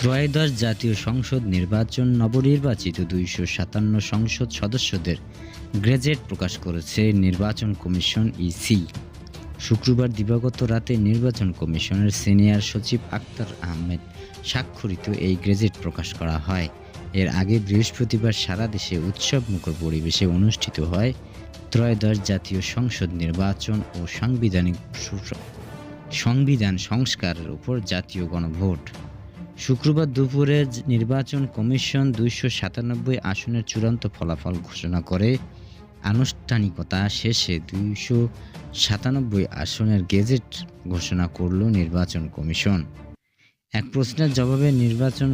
ত্রয়োদশ জাতীয় সংসদ নির্বাচন নবনির্বাচিত ২৫৭ সংসদ সদস্যদের গেজেট প্রকাশ করেছে নির্বাচন কমিশন ইসি। শুক্রবার দিবাগত রাতে নির্বাচন কমিশনের সিনিয়র সচিব আক্তার আহমেদ স্বাক্ষরিত এই গেজেট প্রকাশ করা হয়। এর আগে বৃহস্পতিবার সারা দেশে উৎসবমুখর পরিবেশে অনুষ্ঠিত হয় ত্রয়োদশ জাতীয় সংসদ নির্বাচন ও সংবিধান সংস্কারের উপর জাতীয় গণভোট। শুক্রবার দুপুরে নির্বাচন কমিশন ২৯৭ আসনের চূড়ান্ত ফলাফল ঘোষণা করে। আনুষ্ঠানিকতা শেষে ২৯৭ আসনের গেজেট ঘোষণা করল নির্বাচন কমিশন। এক প্রশ্নের জবাবে নির্বাচন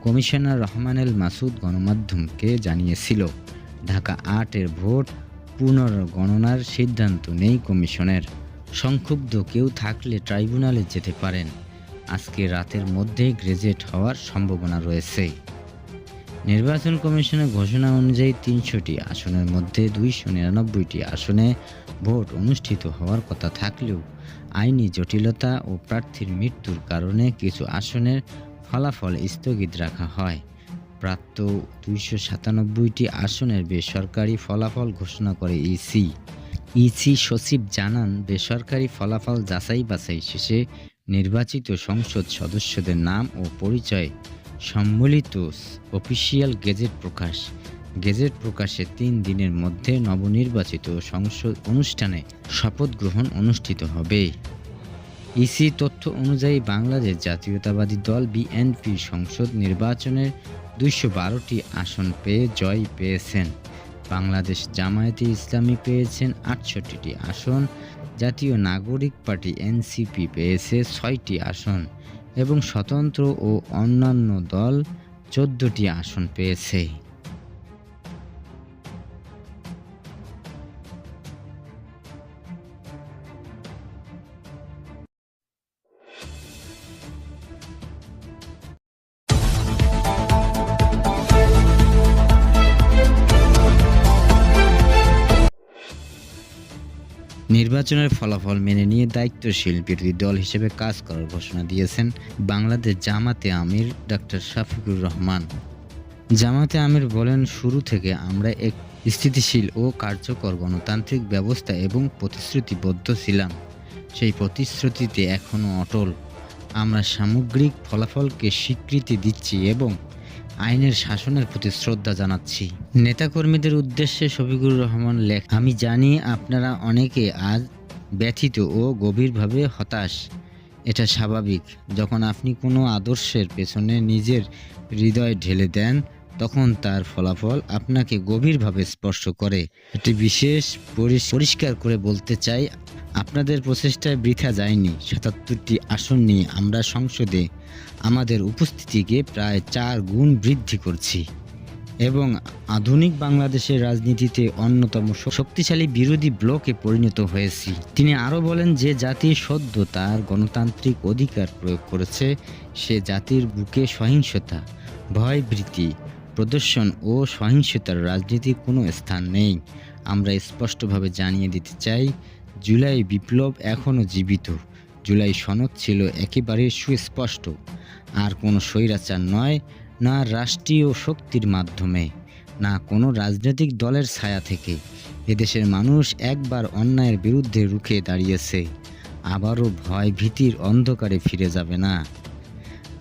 কমিশনার রহমানুল মাসুদ গণমাধ্যমকে জানিয়েছিল, ঢাকা ৮-এর ভোট পুনর্গণনার সিদ্ধান্ত নেই কমিশনের। সংক্ষুব্ধ কেউ থাকলে ট্রাইব্যুনালে যেতে পারেন। আজকে রাতের মধ্যেই গেজেট হওয়ার সম্ভাবনা রয়েছে। নির্বাচন কমিশনের ঘোষণা অনুযায়ী ৩০০টি আসনের মধ্যে ২৯৯টি আসনে ভোট অনুষ্ঠিত হওয়ার কথা থাকলেও আইনি জটিলতা ও প্রার্থীর মৃত্যুর কারণে কিছু আসনের ফলাফল স্থগিত রাখা হয়। প্রাপ্ত ২৯৭টি আসনের বেসরকারি ফলাফল ঘোষণা করে ইসি সচিব জানান, বেসরকারি ফলাফল যাচাই বাছাই শেষে নির্বাচিত সংসদ সদস্যদের নাম ও পরিচয় সম্বলিত অফিসিয়াল গেজেট প্রকাশে ৩ দিনের মধ্যে নবনির্বাচিত সংসদ অনুষ্ঠানে শপথ গ্রহণ অনুষ্ঠিত হবে। ইসি তথ্য অনুযায়ী বাংলাদেশ জাতীয়তাবাদী দল বিএনপি সংসদ নির্বাচনের ২১২টি আসন পেয়ে জয় পেয়েছেন। বাংলাদেশ জামায়াতে ইসলামী পেয়েছেন ৬৮টি আসন, জাতীয় নাগরিক পার্টি এনসিপি পেয়েছে ৬টি আসন এবং স্বতন্ত্র ও অন্যান্য দল ১৪টি আসন পেয়েছে। নির্বাচনের ফলাফল মেনে নিয়ে দায়িত্বশীল বিরোধী দল হিসেবে কাজ করার ঘোষণা দিয়েছেন বাংলাদেশ জামাতে আমির ডাক্তার শফিকুর রহমান। জামাতে আমির বলেন, শুরু থেকে আমরা এক স্থিতিশীল ও কার্যকর গণতান্ত্রিক ব্যবস্থা এবং প্রতিশ্রুতিবদ্ধ ছিলাম। সেই প্রতিশ্রুতিতে এখনও অটল। আমরা সামগ্রিক ফলাফলকে স্বীকৃতি দিচ্ছি এবং আইনের শাসনের প্রতি শ্রদ্ধা জানাচ্ছি। নেতাকর্মীদের উদ্দেশ্যে শফিকুর রহমান লেখেন, আমি জানি আপনারা অনেকে আজ ব্যথিত ও গভীরভাবে হতাশ। এটা স্বাভাবিক। যখন আপনি কোনো আদর্শের পেছনে নিজের হৃদয় ঢেলে দেন, তখন তার ফলাফল আপনাকে গভীরভাবে স্পর্শ করে। এটি বিশেষ পরিষ্কার করে বলতে চাই, আপনাদের প্রচেষ্টায় বৃথা যায়নি। ৭৭টি আসন নিয়ে আমরা সংসদে আমাদের উপস্থিতিকে প্রায় ৪ গুণ বৃদ্ধি করছি এবং আধুনিক বাংলাদেশের রাজনীতিতে অন্যতম শক্তিশালী বিরোধী ব্লকে পরিণত হয়েছি। তিনি আরও বলেন, যে জাতি সদ্য তার গণতান্ত্রিক অধিকার প্রয়োগ করেছে, সে জাতির বুকে সহিংসতা, ভয়ভীতি প্রদর্শন ও সহিংসতার রাজনীতির কোনো স্থান নেই। আমরা স্পষ্টভাবে জানিয়ে দিতে চাই, জুলাই বিপ্লব এখনও জীবিত। জুলাই সনদ ছিল একেবারে সুস্পষ্ট। আর কোনো স্বৈরাচার নয়, না রাষ্ট্রীয় শক্তির মাধ্যমে, না কোনো রাজনৈতিক দলের ছায়া থেকে। এদেশের মানুষ একবার অন্যায়ের বিরুদ্ধে রুখে দাঁড়িয়েছে, আবারও ভয় ভীতির অন্ধকারে ফিরে যাবে না।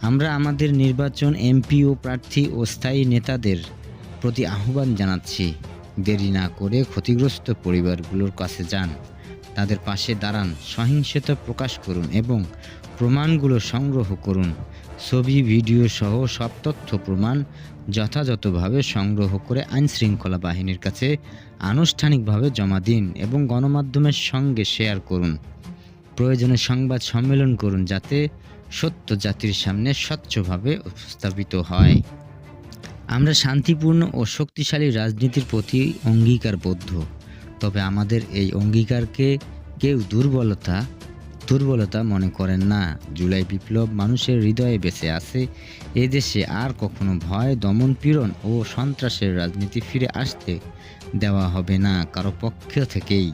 আমরা আমাদের নির্বাচন এমপি ও প্রার্থী ও স্থায়ী নেতাদের প্রতি আহ্বান জানাচ্ছি, দেরি না করে ক্ষতিগ্রস্ত পরিবারগুলোর কাছে যান, তাদের পাশে দাঁড়ান, সহিংসতা প্রকাশ করুন এবং প্রমাণগুলো সংগ্রহ করুন। ছবি, ভিডিও সহ সব তথ্য প্রমাণ যথাযথভাবে সংগ্রহ করে আইনশৃঙ্খলা বাহিনীর কাছে আনুষ্ঠানিকভাবে জমা দিন এবং গণমাধ্যমের সঙ্গে শেয়ার করুন। প্রয়োজনে সংবাদ সম্মেলন করুন, যাতে সত্য জাতির সামনে স্বচ্ছভাবে উপস্থাপিত হয়। আমরা শান্তিপূর্ণ ও শক্তিশালী রাজনীতির প্রতি অঙ্গীকারবদ্ধ। তবে আমাদের এই অঙ্গীকারকে কেউ দুর্বলতা মনে করেন না। জুলাই বিপ্লব মানুষের হৃদয়ে বেঁচে আছে। এদেশে আর কখনো ভয়, দমন পীড়ন ও সন্ত্রাসের রাজনীতি ফিরে আসতে দেওয়া হবে না কারো পক্ষ থেকেই।